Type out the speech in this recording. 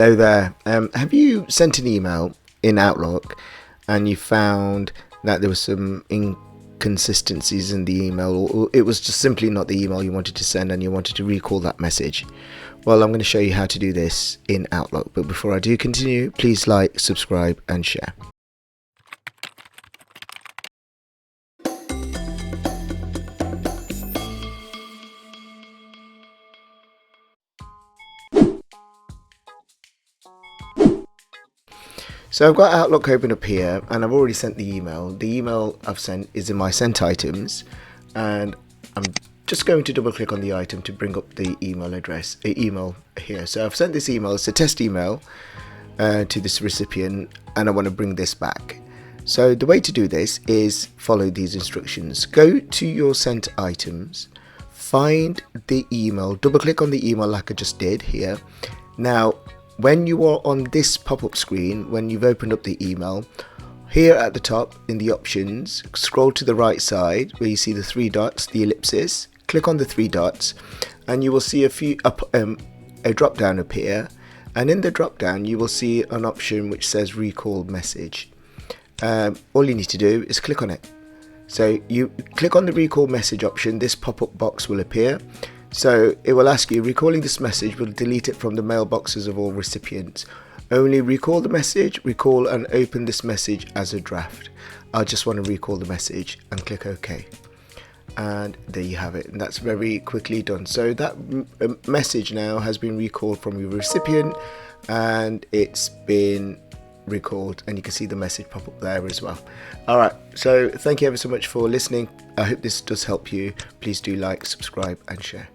Hello there. Have you sent an email in Outlook and you found that there were some inconsistencies in the email, or it was just simply not the email you wanted to send and you wanted to recall that message? Well, I'm going to show you how to do this in Outlook. But before I do continue, please like, subscribe and share. So I've got Outlook open up here and I've already sent the email. The email I've sent is in my sent items, and I'm just going to double click on the item to bring up the email address, email here. So I've sent this email, it's a test email to this recipient, and I want to bring this back. So the way to do this is follow these instructions. Go to your sent items, find the email, double click on the email like I just did here. Now, when you are on this pop-up screen, when you've opened up the email, here at the top in the options, scroll to the right side where you see the three dots, the ellipsis, click on the three dots and you will see a drop down appear, and in the drop down you will see an option which says recall message. All you need to do is click on it. So you click on the recall message option, this pop-up box will appear. So it will ask you, recalling this message will delete it from the mailboxes of all recipients. Only recall the message, recall and open this message as a draft. I just want to recall the message and click OK. And there you have it, and that's very quickly done. So that message now has been recalled from your recipient and it's been recalled, and you can see the message pop up there as well. Alright, so thank you ever so much for listening. I hope this does help you. Please do like, subscribe and share.